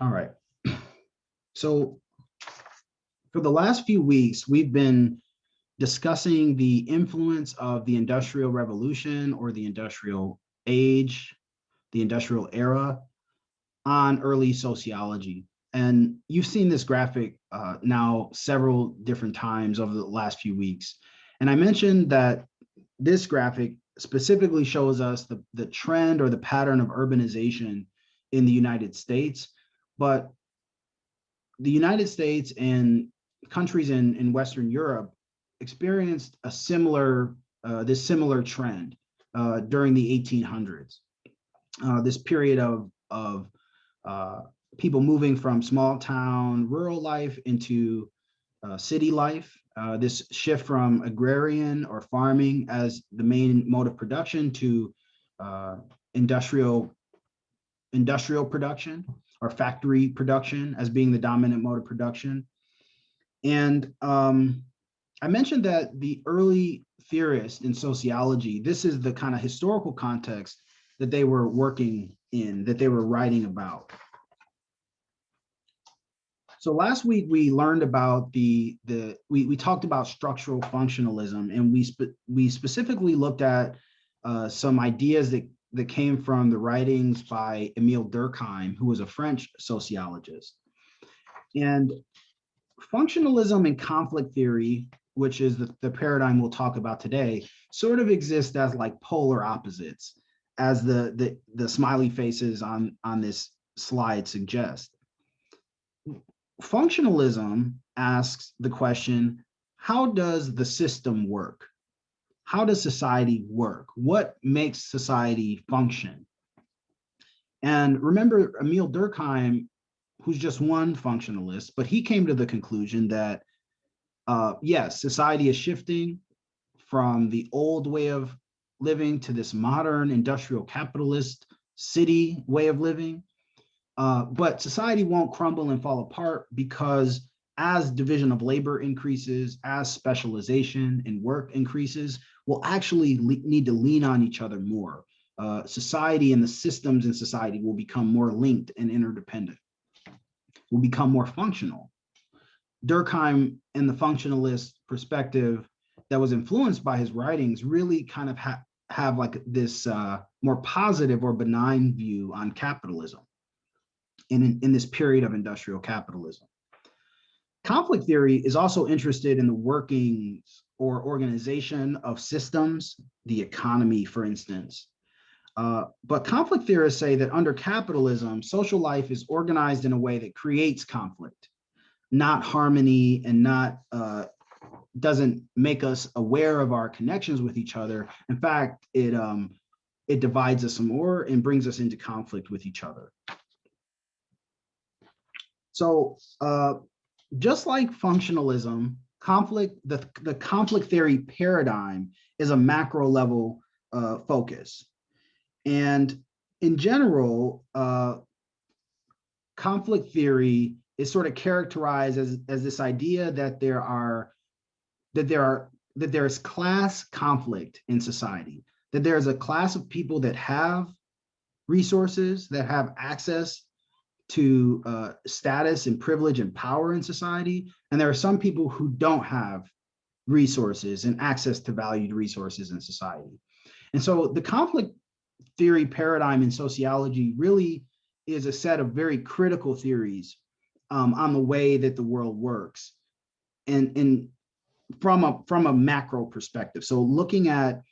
All right. So for the last few weeks, we've been discussing the influence of the Industrial Revolution or the Industrial Age, the Industrial Era on early sociology. And you've seen this graphic now several different times over the last few weeks. And I mentioned that this graphic specifically shows us the trend or the pattern of urbanization in the United States. But the United States and countries in Western Europe experienced a similar trend during the 1800s. This period of people moving from small town rural life into city life. This shift from agrarian or farming as the main mode of production to industrial production or factory production as being the dominant mode of production. And I mentioned that the early theorists in sociology, this is the kind of historical context that they were working in, that they were writing about. So last week we learned about we talked about structural functionalism, and we specifically looked at some ideas that came from the writings by Emile Durkheim, who was a French sociologist. And functionalism and conflict theory, which is the paradigm we'll talk about today, sort of exist as like polar opposites, as the smiley faces on this slide suggest. Functionalism asks the question, how does the system work? How does society work? What makes society function? And remember, Emile Durkheim, who's just one functionalist, but he came to the conclusion that, yes, society is shifting from the old way of living to this modern industrial capitalist city way of living. But society won't crumble and fall apart because as division of labor increases, as specialization in work increases, we'll actually need to lean on each other more. Society and the systems in society will become more linked and interdependent, will become more functional. Durkheim and the functionalist perspective that was influenced by his writings really kind of have like this more positive or benign view on capitalism in this period of industrial capitalism. Conflict theory is also interested in the workings or organization of systems, the economy, for instance. But conflict theorists say that under capitalism, social life is organized in a way that creates conflict, not harmony, and not doesn't make us aware of our connections with each other. In fact, it divides us some more and brings us into conflict with each other. So just like functionalism, the conflict theory paradigm is a macro level focus. And in general, conflict theory is sort of characterized as this idea that there is class conflict in society, that there is a class of people that have resources, that have access to status and privilege and power in society. And there are some people who don't have resources and access to valued resources in society. And so the conflict theory paradigm in sociology really is a set of very critical theories on the way that the world works, and from a macro perspective. So looking at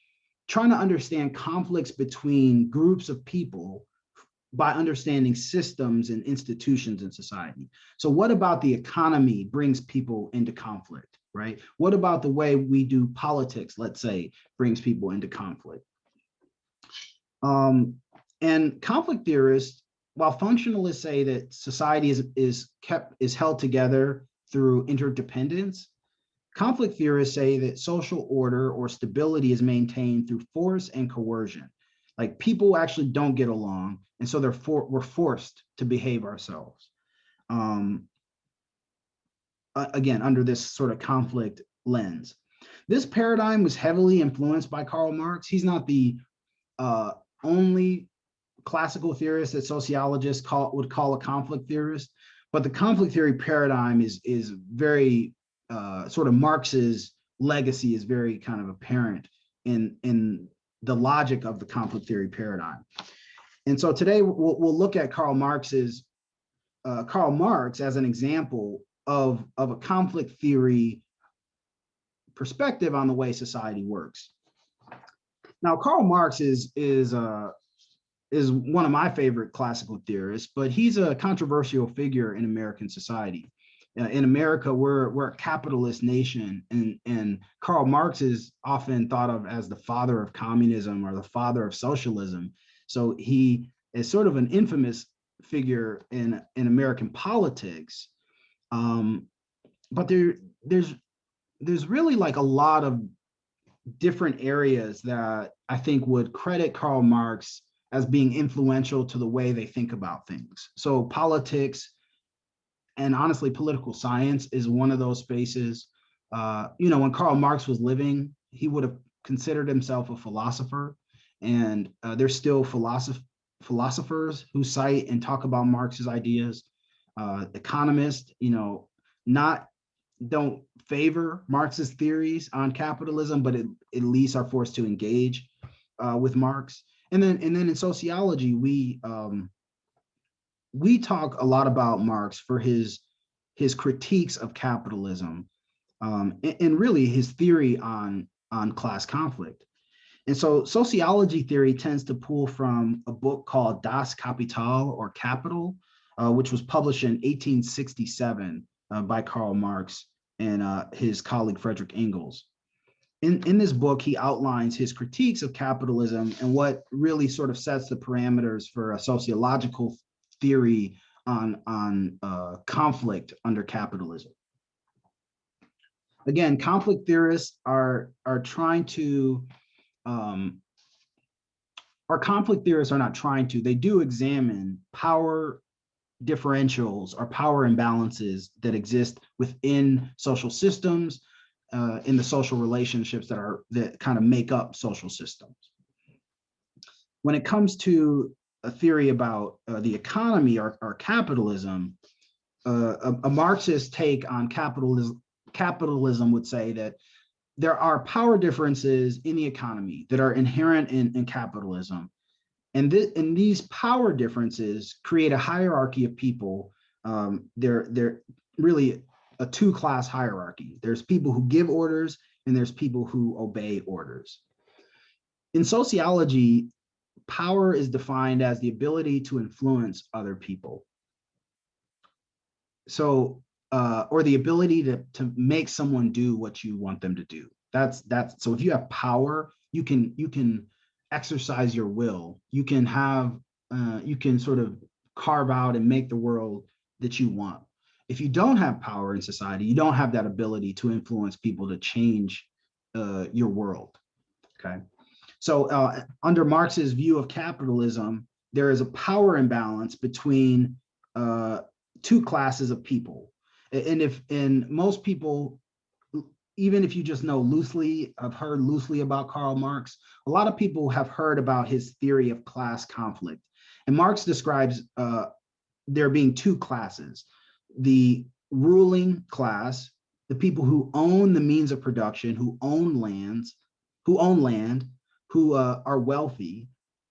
trying to understand conflicts between groups of people by understanding systems and institutions in society. So what about the economy brings people into conflict, right? What about the way we do politics, let's say, brings people into conflict? And conflict theorists, while functionalists say that society is held together through interdependence, conflict theorists say that social order or stability is maintained through force and coercion. Like people actually don't get along, and so we're forced to behave ourselves. Again, under this sort of conflict lens. This paradigm was heavily influenced by Karl Marx. He's not the only classical theorist that sociologists would call a conflict theorist, but the conflict theory paradigm is very sort of Marx's legacy is very kind of apparent in the logic of the conflict theory paradigm. And so today we'll look at Karl Marx as an example of a conflict theory perspective on the way society works. Now, Karl Marx is one of my favorite classical theorists, but he's a controversial figure in American society. In America, we're a capitalist nation, and Karl Marx is often thought of as the father of communism or the father of socialism. So he is sort of an infamous figure in American politics. But there's really like a lot of different areas that I think would credit Karl Marx as being influential to the way they think about things. So politics and honestly, political science is one of those spaces. When Karl Marx was living, he would have considered himself a philosopher, and there's still philosophers who cite and talk about Marx's ideas. Economists, don't favor Marx's theories on capitalism, but at least are forced to engage with Marx. And then in sociology, we talk a lot about Marx for his critiques of capitalism, and really his theory on class conflict. And so sociology theory tends to pull from a book called Das Kapital, or Capital, which was published in 1867 by Karl Marx and his colleague Frederick Engels. In this book, he outlines his critiques of capitalism and what really sort of sets the parameters for a sociological theory on conflict under capitalism. Again, conflict theorists are trying to, or conflict theorists are not trying to, they do examine power differentials or power imbalances that exist within social systems, in the social relationships that kind of make up social systems. When it comes to a theory about the economy or capitalism, a Marxist take on capitalism would say that there are power differences in the economy that are inherent in capitalism. And these power differences create a hierarchy of people. They're really a two-class hierarchy. There's people who give orders, and there's people who obey orders. In sociology, power is defined as the ability to influence other people. So, or the ability to make someone do what you want them to do. That's so if you have power, you can exercise your will. You can sort of carve out and make the world that you want. If you don't have power in society, you don't have that ability to influence people to change your world. Okay. So under Marx's view of capitalism, there is a power imbalance between two classes of people. And most people, even if you just know loosely, have heard loosely about Karl Marx, a lot of people have heard about his theory of class conflict. And Marx describes there being two classes: the ruling class, the people who own the means of production, who own land, who are wealthy,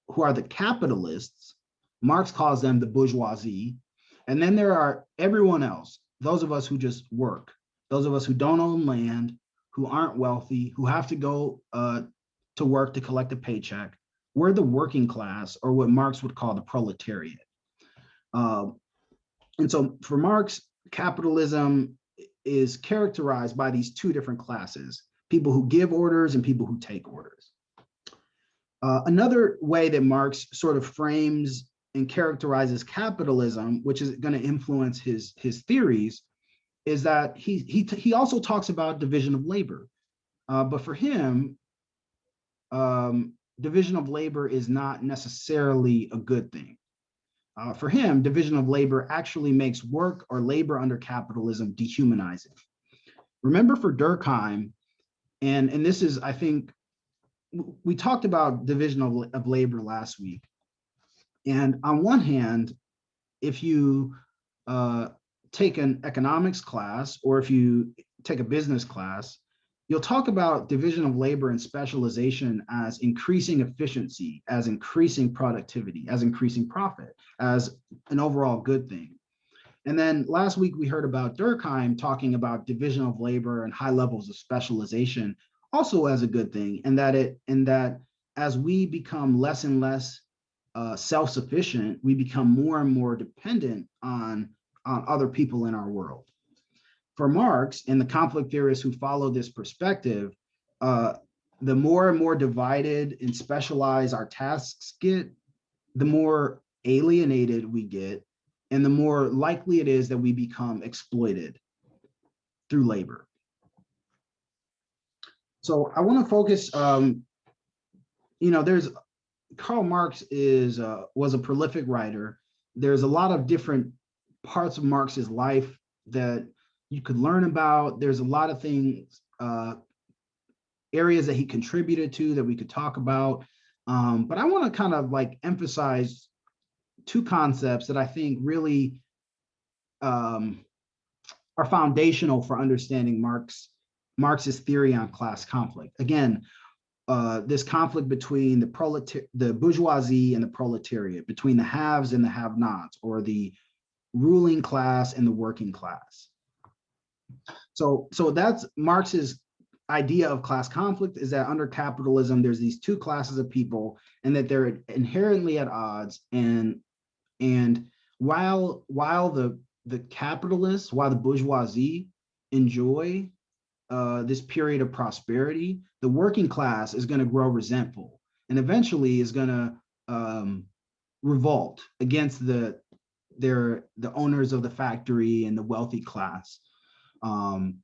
who are the capitalists. Marx calls them the bourgeoisie. And then there are everyone else, those of us who just work, those of us who don't own land, who aren't wealthy, who have to go to work to collect a paycheck. We're the working class, or what Marx would call the proletariat. And so for Marx, capitalism is characterized by these two different classes: people who give orders and people who take orders. Another way that Marx sort of frames and characterizes capitalism, which is going to influence his theories, is that he also talks about division of labor. But for him, division of labor is not necessarily a good thing. For him, division of labor actually makes work or labor under capitalism dehumanizing. Remember, for Durkheim, and this is, I think, we talked about division of labor last week. And on one hand, if you take an economics class, or if you take a business class, you'll talk about division of labor and specialization as increasing efficiency, as increasing productivity, as increasing profit, as an overall good thing. And then last week we heard about Durkheim talking about division of labor and high levels of specialization also as a good thing, and that as we become less and less self-sufficient, we become more and more dependent on other people in our world. For Marx and the conflict theorists who follow this perspective, the more and more divided and specialized our tasks get, the more alienated we get, and the more likely it is that we become exploited through labor. So I want to focus, there's Karl Marx was a prolific writer. There's a lot of different parts of Marx's life that you could learn about. There's a lot of things, areas that he contributed to that we could talk about. But I want to kind of like emphasize two concepts that I think really are foundational for understanding Marx's theory on class conflict. Again, this conflict between the bourgeoisie and the proletariat, between the haves and the have-nots, or the ruling class and the working class. So that's Marx's idea of class conflict, is that under capitalism, there's these two classes of people and that they're inherently at odds. And while the capitalists, while the bourgeoisie enjoy this period of prosperity, the working class is going to grow resentful and eventually is going to revolt against the owners of the factory and the wealthy class. And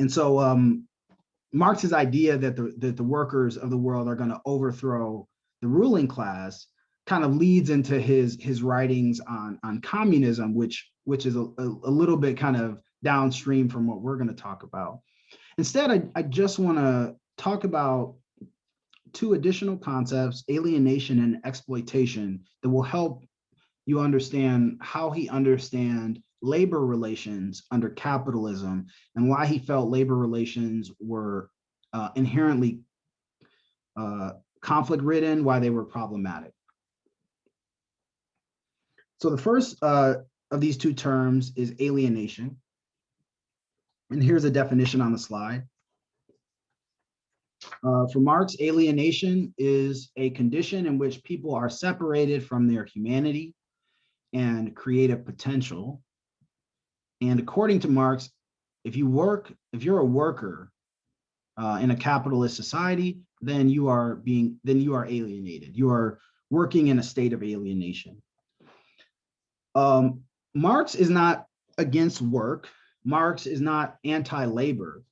so Marx's idea that the workers of the world are going to overthrow the ruling class kind of leads into his writings on communism, which is a little bit kind of downstream from what we're going to talk about. Instead, I just want to talk about two additional concepts, alienation and exploitation, that will help you understand how he understands labor relations under capitalism and why he felt labor relations were inherently conflict-ridden, why they were problematic. So the first of these two terms is alienation. And here's a definition on the slide. For Marx, alienation is a condition in which people are separated from their humanity and creative potential. And according to Marx, if you're a worker in a capitalist society, then you are alienated. You are working in a state of alienation. Marx is not against work. Marx is not anti-labor.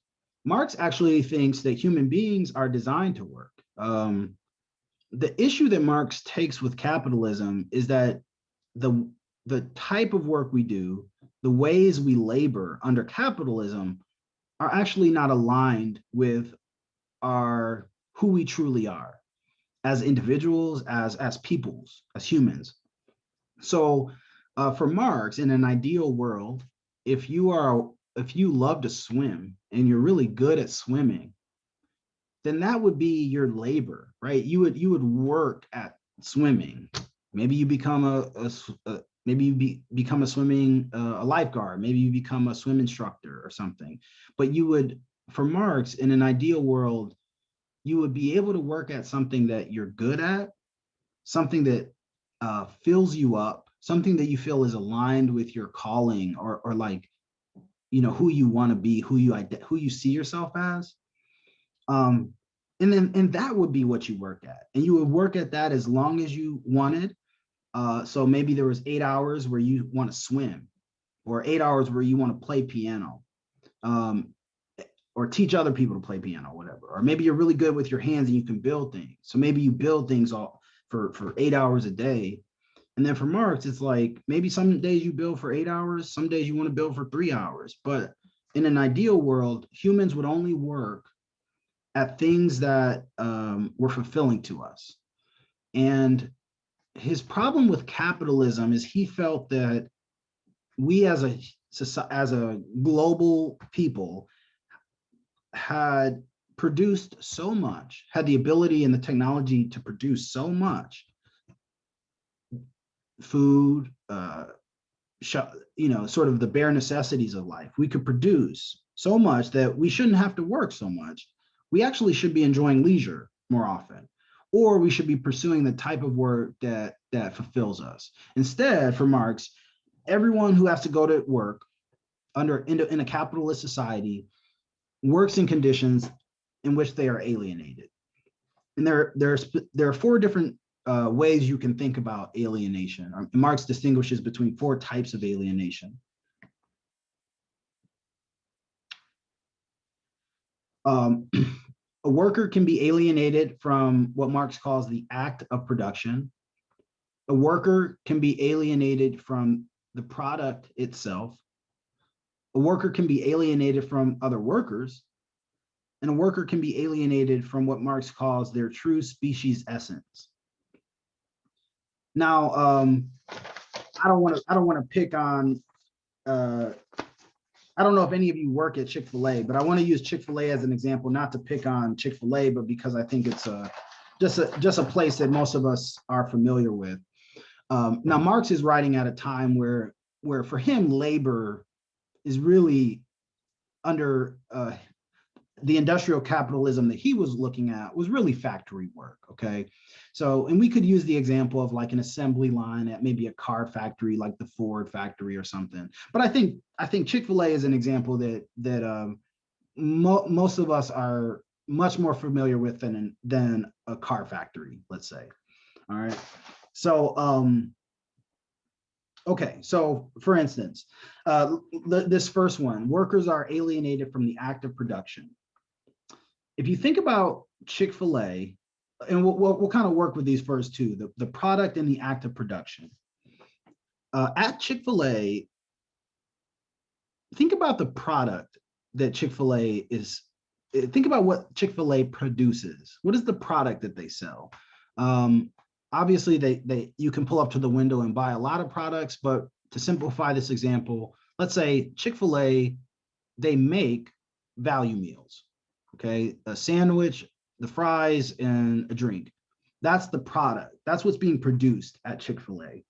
Marx actually thinks that human beings are designed to work. The issue that Marx takes with capitalism is that the type of work we do, the ways we labor under capitalism, are actually not aligned with who we truly are as individuals, as peoples, as humans. So for Marx, in an ideal world, if you love to swim and you're really good at swimming, then that would be your labor, right? You would work at swimming. Maybe you become become a swimming a lifeguard. Maybe you become a swim instructor or something. But for Marx, in an ideal world, you would be able to work at something that you're good at, something that fills you up, something that you feel is aligned with your calling, or like, who you want to be, who you see yourself as. And that would be what you work at. And you would work at that as long as you wanted. So maybe there was 8 hours where you want to swim, or 8 hours where you want to play piano, or teach other people to play piano, whatever. Or maybe you're really good with your hands and you can build things. So maybe you build things all for 8 hours a day. And then for Marx, it's like, maybe some days you build for 8 hours, some days you want to build for 3 hours. But in an ideal world, humans would only work at things that were fulfilling to us. And his problem with capitalism is he felt that we as a global people had produced so much, had the ability and the technology to produce so much food, sort of the bare necessities of life. We could produce so much that we shouldn't have to work so much. We actually should be enjoying leisure more often, or we should be pursuing the type of work that fulfills us. Instead, for Marx, everyone who has to go to work in a capitalist society works in conditions in which they are alienated. And there are four different ways you can think about alienation. Marx distinguishes between four types of alienation. A worker can be alienated from what Marx calls the act of production. A worker can be alienated from the product itself. A worker can be alienated from other workers. And a worker can be alienated from what Marx calls their true species essence. Now, I don't want to pick on. I don't know if any of you work at Chick-fil-A, but I want to use Chick-fil-A as an example, not to pick on Chick-fil-A, but because I think it's just a place that most of us are familiar with. Now, Marx is writing at a time where for him, labor is really under the industrial capitalism that he was looking at was really factory work, okay? So, and we could use the example of like an assembly line at maybe a car factory, like the Ford factory or something. But I think Chick-fil-A is an example that most of us are much more familiar with than a car factory, let's say. All right. So, okay, so for instance, this first one, workers are alienated from the act of production. If you think about Chick-fil-A, and we'll kind of work with these first two, the product and the act of production. At Chick-fil-A, think about the product that Chick-fil-A is, think about what Chick-fil-A produces. What is the product that they sell? Obviously, you can pull up to the window and buy a lot of products, but to simplify this example, let's say Chick-fil-A, they make value meals. Okay, a sandwich, the fries, and a drink. That's the product. That's what's being produced at Chick-fil-A.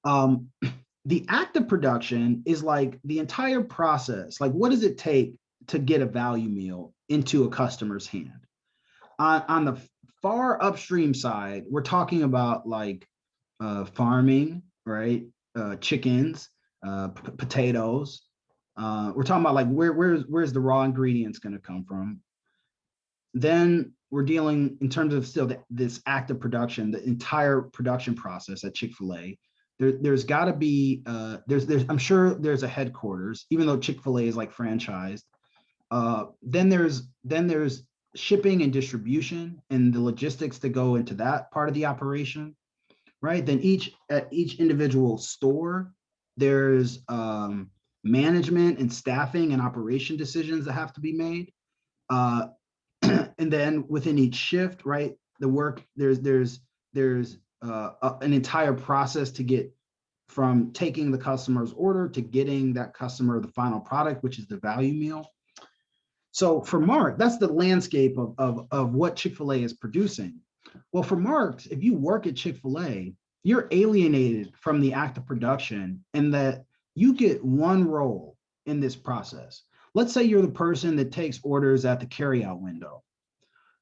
The act of production is like the entire process. Like, what does it take to get a value meal into a customer's hand? On the far upstream side, we're talking about like farming, right? Chickens, potatoes. We're talking about like where's the raw ingredients going to come from. Then we're dealing in terms of still this act of production, the entire production process at Chick-fil-A. There's got to be I'm sure there's a headquarters, even though Chick-fil-A is like franchised. Then there's shipping and distribution and the logistics that go into that part of the operation, right? Then at each individual store, there's management and staffing and operation decisions that have to be made. And then within each shift, right, the work, there's an entire process to get from taking the customer's order to getting that customer the final product, which is the value meal. So for Marx, that's the landscape of what Chick-fil-A is producing. Well, for Marx, if you work at Chick-fil-A, you're alienated from the act of production in that you get one role in this process. Let's say you're the person that takes orders at the carryout window.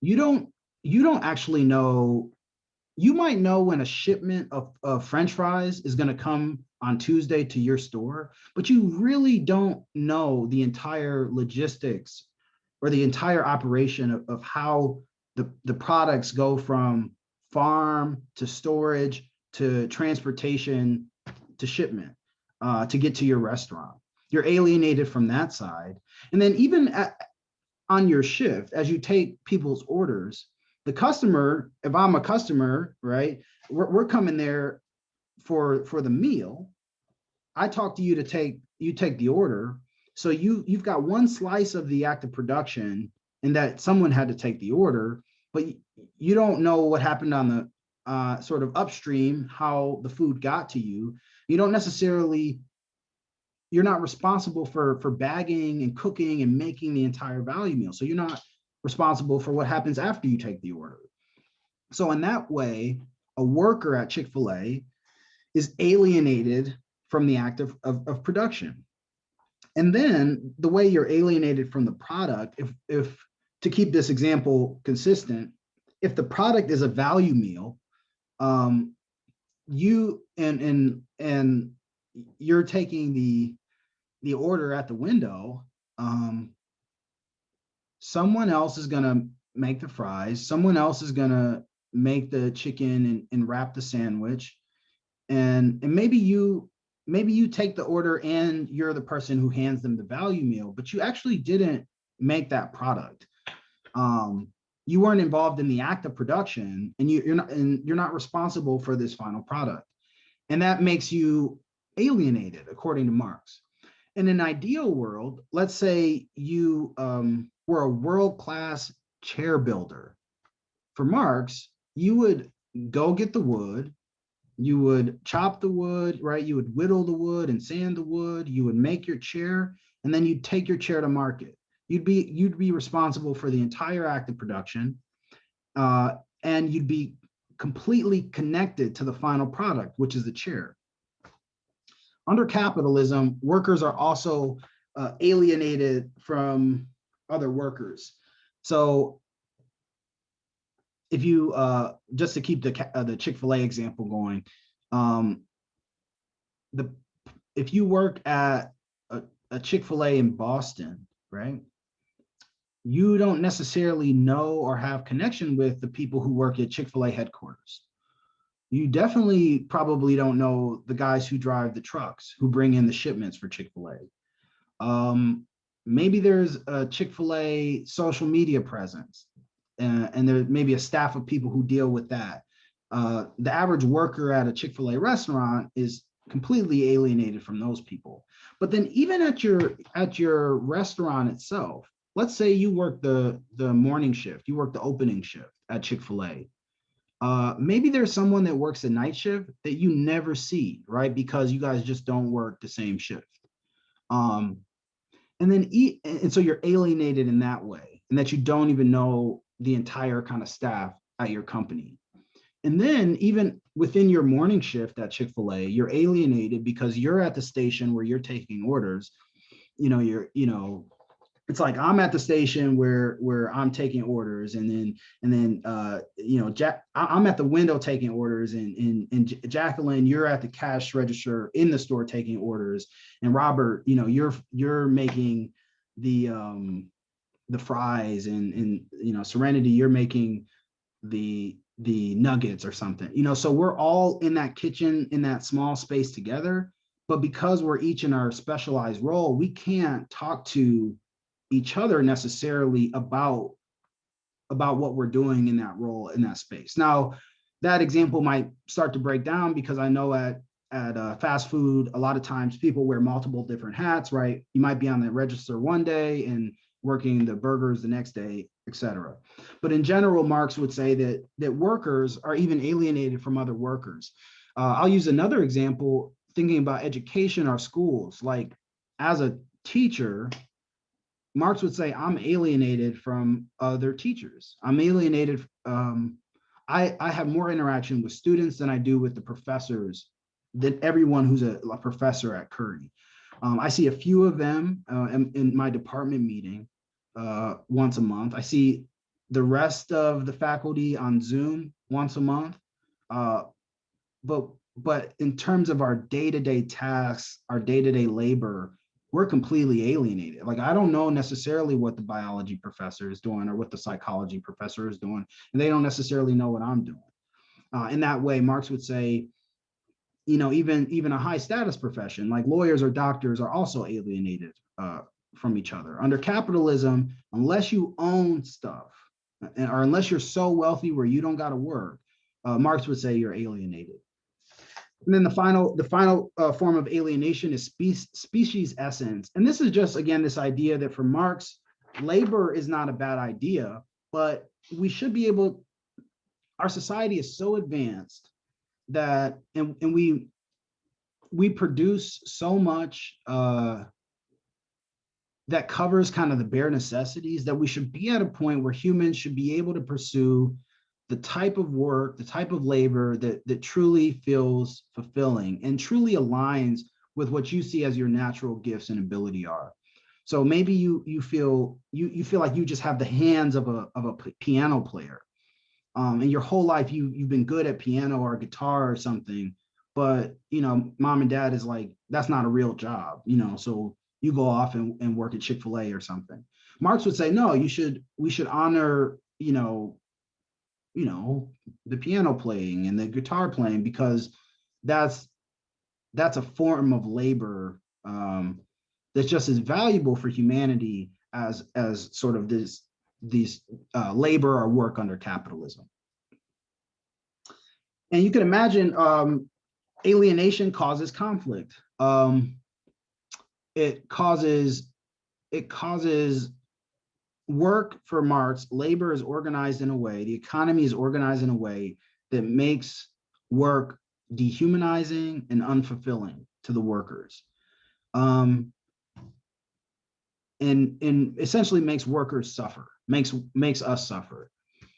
You don't actually know. You might know when a shipment of French fries is going to come on Tuesday to your store, but you really don't know the entire logistics or the entire operation of how the products go from farm to storage to transportation to shipment to get to your restaurant. You're alienated from that side. And then even on your shift, as you take people's orders, the customer, if I'm a customer, right, we're coming there for the meal. I talk to you to you take the order. So you've got one slice of the act of production and that someone had to take the order, but you don't know what happened on sort of upstream how the food got to you. You don't necessarily, you're not responsible for bagging and cooking and making the entire value meal. So you're not responsible for what happens after you take the order. So in that way, a worker at Chick-fil-A is alienated from the act of production. And then the way you're alienated from the product, if to keep this example consistent, if the product is a value meal, you and you're taking the order at the window, someone else is going to make the fries, someone else is going to make the chicken and wrap the sandwich, and maybe you take the order and you're the person who hands them the value meal, but you actually didn't make that product. You weren't involved in the act of production, and you're not responsible for this final product, and that makes you alienated, according to Marx. In an ideal world, let's say you were a world-class chair builder. For Marx, you would go get the wood, you would chop the wood, right? You would whittle the wood and sand the wood, you would make your chair, and then you'd take your chair to market. You'd be responsible for the entire act of production, and you'd be completely connected to the final product, which is the chair. Under capitalism, workers are also alienated from other workers. So if you, just to keep the Chick-fil-A example going, if you work at a Chick-fil-A in Boston, right, you don't necessarily know or have connection with the people who work at Chick-fil-A headquarters. You definitely probably don't know the guys who drive the trucks, who bring in the shipments for Chick-fil-A. Maybe there's a Chick-fil-A social media presence, and there may be a staff of people who deal with that. The average worker at a Chick-fil-A restaurant is completely alienated from those people. But then even at your restaurant itself, let's say you work the morning shift, you work the opening shift at Chick-fil-A. Maybe there's someone that works a night shift that you never see, right? Because you guys just don't work the same shift. And so you're alienated in that way, and that you don't even know the entire kind of staff at your company. And then even within your morning shift at Chick-fil-A, you're alienated because you're at the station where you're taking orders. It's like I'm at the station where I'm taking orders, and then I'm at the window taking orders, and Jacqueline, you're at the cash register in the store taking orders, and Robert, you're making the fries, and Serenity, you're making the nuggets or something. So we're all in that kitchen in that small space together, but because we're each in our specialized role, we can't talk to each other necessarily about what we're doing in that role, in that space. Now, that example might start to break down, because I know at fast food, a lot of times people wear multiple different hats, right? You might be on the register one day and working the burgers the next day, etc. But in general, Marx would say that workers are even alienated from other workers. I'll use another example, thinking about education or schools. Like, as a teacher, Marx would say, I'm alienated from other teachers. I'm alienated. I have more interaction with students than I do with the professors, than everyone who's a professor at Curry. I see a few of them in my department meeting once a month. I see the rest of the faculty on Zoom once a month. But in terms of our day-to-day tasks, our day-to-day labor, we're completely alienated. Like, I don't know necessarily what the biology professor is doing or what the psychology professor is doing, and they don't necessarily know what I'm doing. In that way, Marx would say, even a high status profession like lawyers or doctors are also alienated from each other. Under capitalism, unless you own stuff, or unless you're so wealthy where you don't got to work, Marx would say you're alienated. And then the final form of alienation is species essence. And this is just, again, this idea that for Marx, labor is not a bad idea, but we should be able, our society is so advanced that, and we produce so much that covers kind of the bare necessities, that we should be at a point where humans should be able to pursue the type of work, the type of labor that truly feels fulfilling and truly aligns with what you see as your natural gifts and ability are. So maybe you feel like you just have the hands of a piano player, and your whole life you've been good at piano or guitar or something, but mom and dad is like, that's not a real job, so you go off and work at Chick-fil-A or something. Marx would say, no, we should honor the piano playing and the guitar playing, because that's a form of labor that's just as valuable for humanity as sort of these labor or work under capitalism. And you can imagine alienation causes conflict. It causes work. For Marx, labor is organized in a way, the economy is organized in a way that makes work dehumanizing and unfulfilling to the workers, and essentially makes workers suffer, makes us suffer.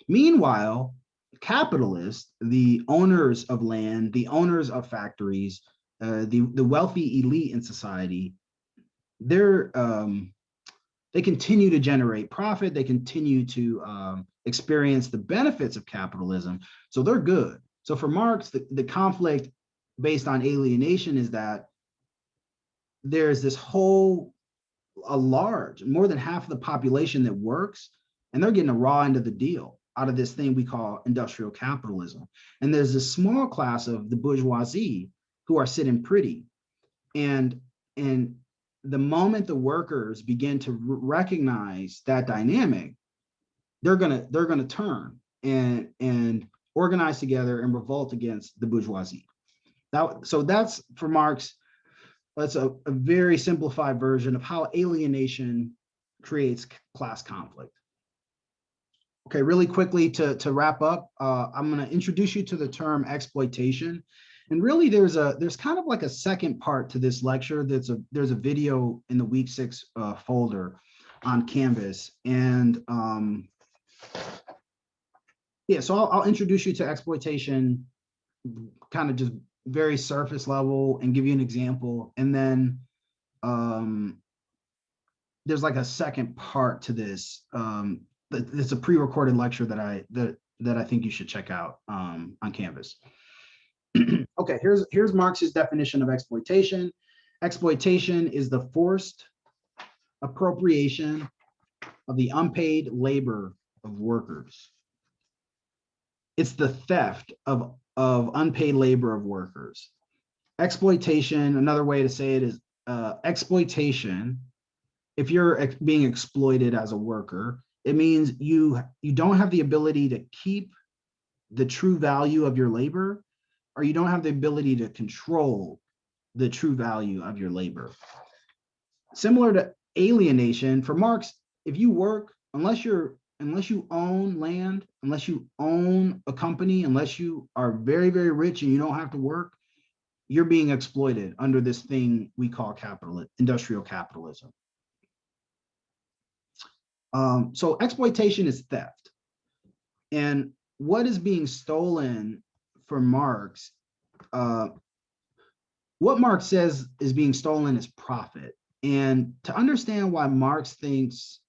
Meanwhile, capitalists, the owners of land, the owners of factories, the wealthy elite in society, they continue to generate profit. They continue to experience the benefits of capitalism. So they're good. So for Marx, the conflict based on alienation is that there's this whole, more than half of the population that works, and they're getting a raw end of the deal out of this thing we call industrial capitalism. And there's this small class of the bourgeoisie who are sitting pretty. And the moment the workers begin to recognize that dynamic, they're gonna turn and organize together and revolt against the bourgeoisie. So that's, for Marx, that's a very simplified version of how alienation creates class conflict. Okay, really quickly to wrap up, I'm going to introduce you to the term exploitation. And really, there's kind of like a second part to this lecture. There's a video in the week 6 folder on Canvas. And yeah, so I'll introduce you to exploitation, kind of just very surface level, and give you an example. And then there's like a second part to this. It's a pre-recorded lecture that I think you should check out on Canvas. Okay, here's Marx's definition of exploitation. Exploitation is the forced appropriation of the unpaid labor of workers. It's the theft of unpaid labor of workers. Exploitation, another way to say it is exploitation. If you're being exploited as a worker, it means you don't have the ability to keep the true value of your labor, or you don't have the ability to control the true value of your labor. Similar to alienation, for Marx, if you work, unless you own land, unless you own a company, unless you are very, very rich and you don't have to work, you're being exploited under this thing we call industrial capitalism. So exploitation is theft. And what is being stolen for Marx, what Marx says is being stolen is profit. And to understand why Marx thinks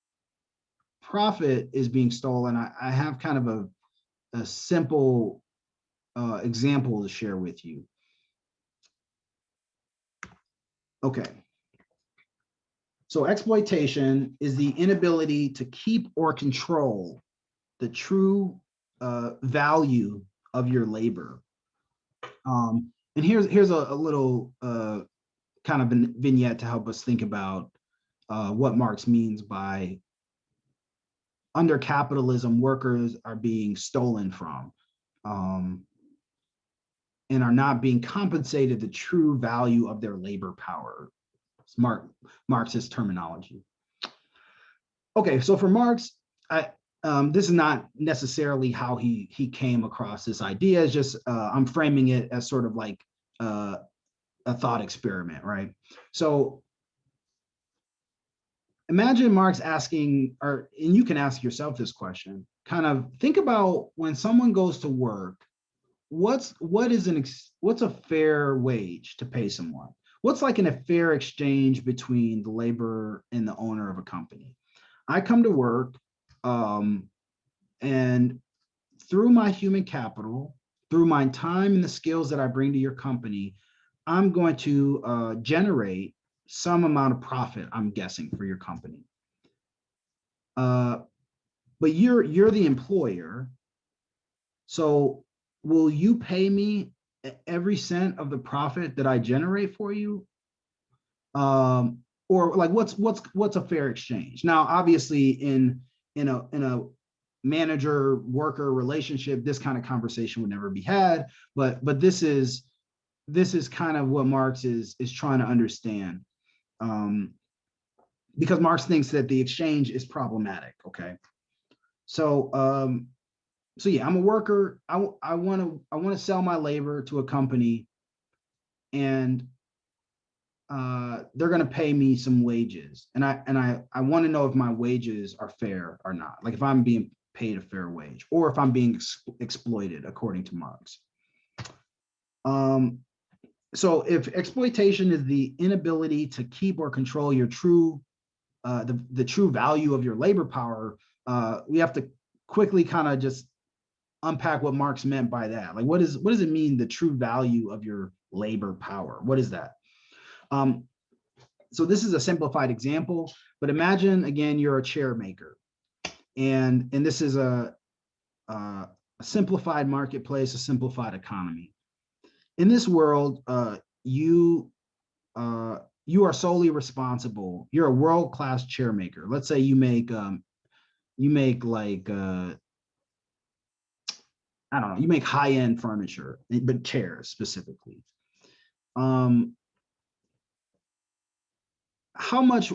profit is being stolen, I have kind of a simple example to share with you. Okay. So exploitation is the inability to keep or control the true value of your labor. And here's a little kind of vignette to help us think about what Marx means by, under capitalism, workers are being stolen from and are not being compensated the true value of their labor power. It's Marxist terminology. Okay, so for Marx, this is not necessarily how he came across this idea. It's just I'm framing it as sort of like a thought experiment, right? So imagine Marx asking, and you can ask yourself this question, kind of think about when someone goes to work, what's a fair wage to pay someone? What's like a fair exchange between the laborer and the owner of a company? I come to work, and through my human capital, through my time and the skills that I bring to your company, I'm going to generate some amount of profit, I'm guessing, for your company. But you're the employer, so will you pay me every cent of the profit that I generate for you? Or like what's a fair exchange? Now, obviously, in a manager worker relationship, this kind of conversation would never be had. But this is kind of what Marx is trying to understand, because Marx thinks that the exchange is problematic. Okay, so so yeah, I'm a worker. I want to sell my labor to a company, and they're going to pay me some wages, and I want to know if my wages are fair or not. Like if I'm being paid a fair wage, or if I'm being exploited, according to Marx. So if exploitation is the inability to keep or control your true, the true value of your labor power, we have to quickly kind of just unpack what Marx meant by that. Like, what does it mean, the true value of your labor power? What is that? So this is a simplified example, but imagine again you're a chair maker, and this is a simplified marketplace, a simplified economy. In this world, you are solely responsible. You're a world-class chair maker. Let's say you make like I don't know, you make high-end furniture, but chairs specifically. How much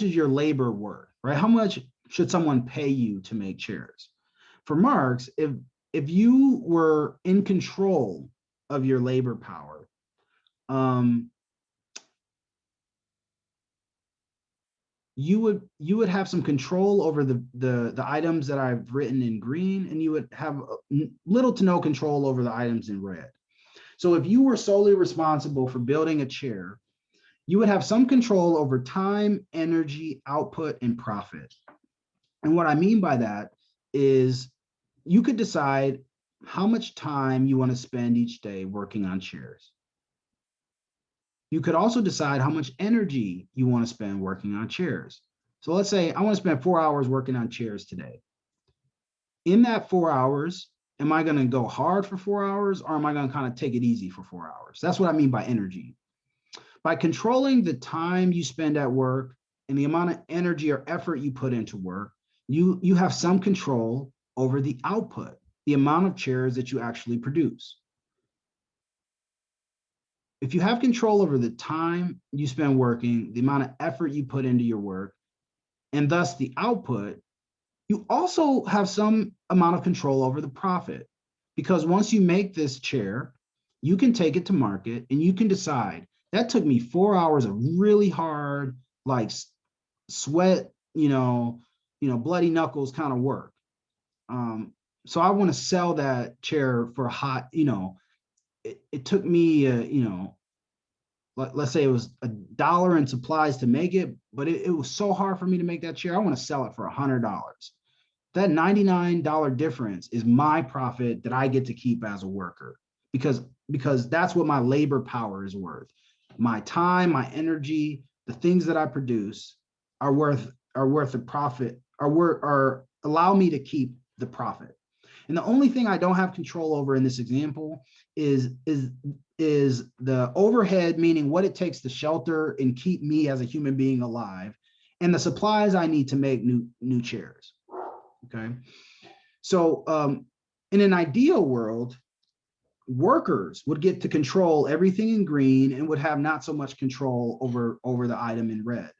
is your labor worth, right? How much should someone pay you to make chairs? For Marx, if you were in control of your labor power, you would have some control over the items that I've written in green, and you would have little to no control over the items in red. So if you were solely responsible for building a chair, you would have some control over time, energy, output, and profit. And what I mean by that is you could decide how much time you want to spend each day working on chairs. You could also decide how much energy you want to spend working on chairs. So let's say I want to spend 4 hours working on chairs today. In that 4 hours, am I going to go hard for 4 hours, or am I going to kind of take it easy for 4 hours? That's what I mean by energy. By controlling the time you spend at work and the amount of energy or effort you put into work, you have some control over the output, the amount of chairs that you actually produce. If you have control over the time you spend working, the amount of effort you put into your work, and thus the output, you also have some amount of control over the profit. Because once you make this chair, you can take it to market and you can decide, that took me 4 hours of really hard, like sweat, bloody knuckles kind of work. So I want to sell that chair for a hot, it took me, let's say it was $1 in supplies to make it, but it was so hard for me to make that chair. I want to sell it for $100. That $99 difference is my profit that I get to keep as a worker, because that's what my labor power is worth. My time, my energy, the things that I produce are worth the profit, are allow me to keep the profit. And the only thing I don't have control over in this example is the overhead, meaning what it takes to shelter and keep me as a human being alive, and the supplies I need to make new chairs. Okay. So in an ideal world, workers would get to control everything in green and would have not so much control over the item in red.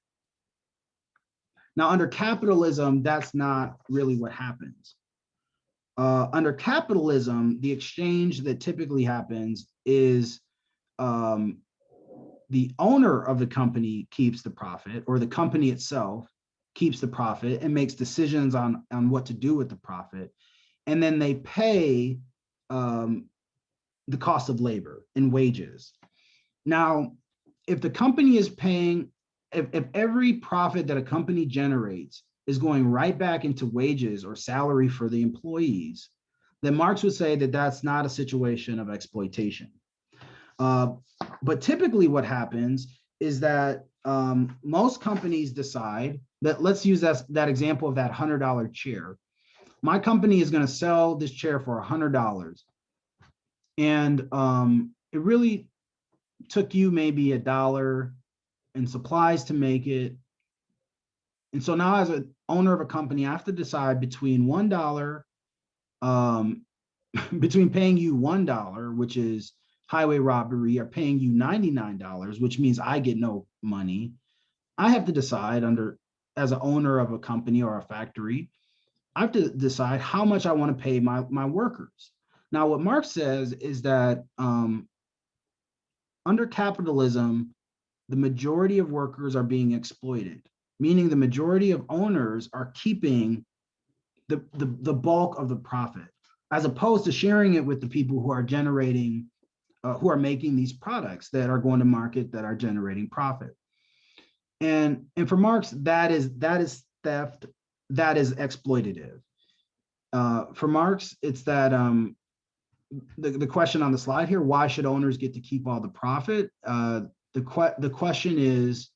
Now, under capitalism, that's not really what happens. Under capitalism, the exchange that typically happens is the owner of the company keeps the profit, or the company itself keeps the profit and makes decisions on what to do with the profit. And then they pay the cost of labor and wages. Now, if the company is paying, if every profit that a company generates is going right back into wages or salary for the employees, then Marx would say that that's not a situation of exploitation. But typically what happens is that most companies decide that, let's use that example of that $100 chair. My company is going to sell this chair for $100. And it really took you maybe $1 in supplies to make it. And so now, as an owner of a company, I have to decide between $1, between paying you $1, which is highway robbery, or paying you $99, which means I get no money. I have to decide, as an owner of a company or a factory, I have to decide how much I want to pay my workers. Now, what Marx says is that under capitalism, the majority of workers are being exploited, meaning the majority of owners are keeping the bulk of the profit, as opposed to sharing it with the people who are generating, who are making these products that are going to market, that are generating profit. And for Marx, that is theft, that is exploitative. For Marx, it's that the question on the slide here: why should owners get to keep all the profit? The question is,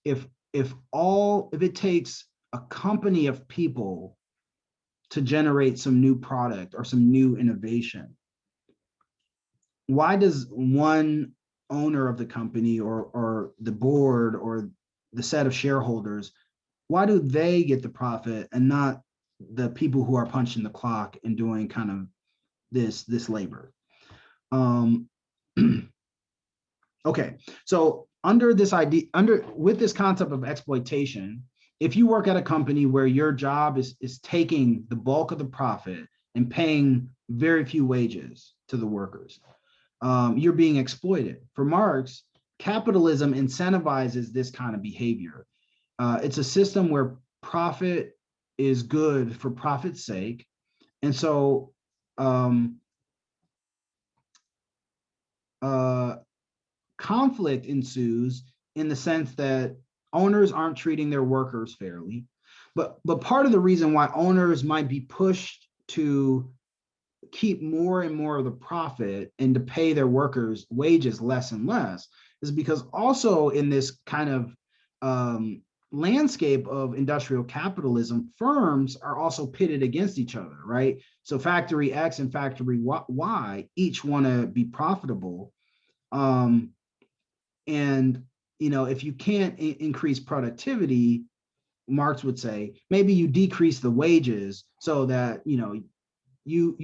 if it takes a company of people to generate some new product or some new innovation, why does one owner of the company or the board or the set of shareholders, why do they get the profit and not the people who are punching the clock and doing kind of this labor? Okay, so under this idea, with this concept of exploitation, if you work at a company where your job is taking the bulk of the profit and paying very few wages to the workers, you're being exploited. For Marx, capitalism incentivizes this kind of behavior. It's a system where profit is good for profit's sake. And so conflict ensues in the sense that owners aren't treating their workers fairly. But part of the reason why owners might be pushed to keep more and more of the profit and to pay their workers wages less and less is because also in this kind of landscape of industrial capitalism, firms are also pitted against each other, right? So factory X and factory Y each want to be profitable. And if you can't increase productivity, Marx would say, maybe you decrease the wages so that you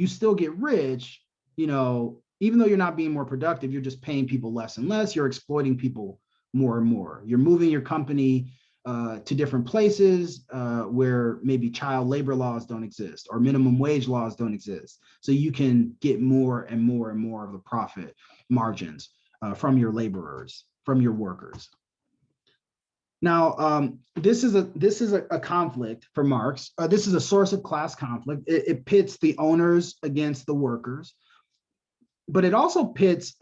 still get rich, even though you're not being more productive, you're just paying people less and less, you're exploiting people more and more. You're moving your company to different places where maybe child labor laws don't exist or minimum wage laws don't exist. So you can get more and more and more of the profit margins from your laborers, from your workers. Now, this is a conflict for Marx. This is a source of class conflict. It pits the owners against the workers, but it also pits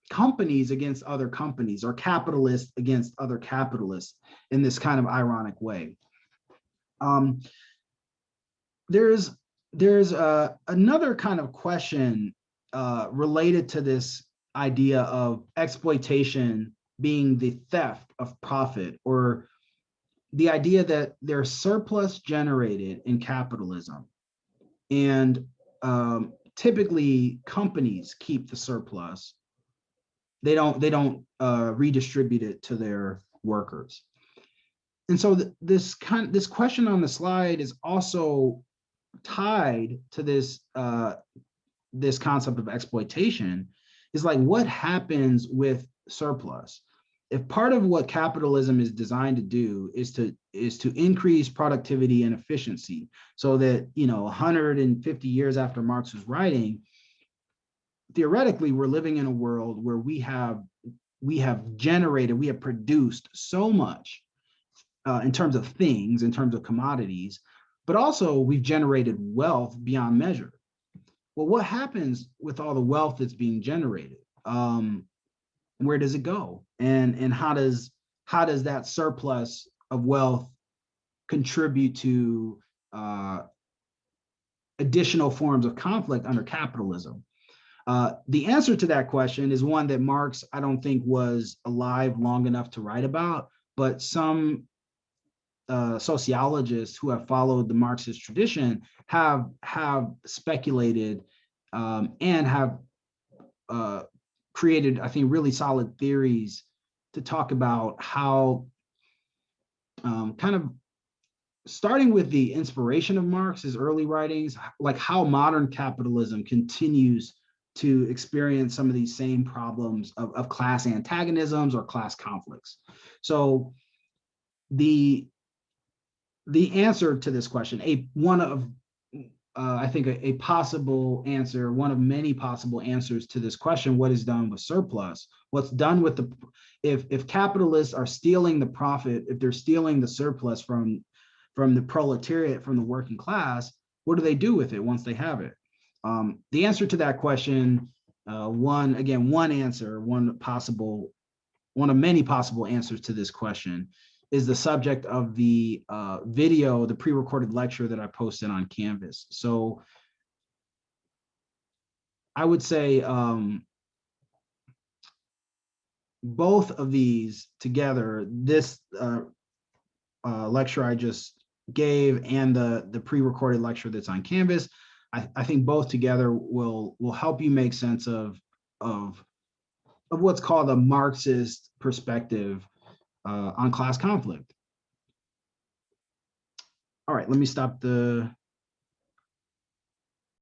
companies against other companies, or capitalists against other capitalists in this kind of ironic way. There's another kind of question related to this idea of exploitation being the theft of profit, or the idea that there's surplus generated in capitalism, and typically companies keep the surplus. They don't redistribute it to their workers. And so this question on the slide is also tied to this concept of exploitation. Is like, what happens with surplus? if part of what capitalism is designed to do is to increase productivity and efficiency, so that 150 years after Marx was writing, theoretically we're living in a world where we have produced so much in terms of things, in terms of commodities, but also we've generated wealth beyond measure. Well, what happens with all the wealth that's being generated? Where does it go? And how does that surplus of wealth contribute to additional forms of conflict under capitalism? The answer to that question is one that Marx, I don't think, was alive long enough to write about, but some sociologists who have followed the Marxist tradition have speculated and have created, I think, really solid theories to talk about how, kind of starting with the inspiration of Marx's early writings, like how modern capitalism continues to experience some of these same problems of class antagonisms or class conflicts. So the answer to this question, I think a possible answer, one of many possible answers to this question, what is done with surplus? What's done with if capitalists are stealing the profit, if they're stealing the surplus from the proletariat, from the working class, what do they do with it once they have it? The answer to that question, one of many possible answers to this question, is the subject of the video, the pre-recorded lecture that I posted on Canvas. So I would say both of these together, this lecture I just gave and the pre-recorded lecture that's on Canvas, I think both together will help you make sense of what's called a Marxist perspective on class conflict. All right, let me stop the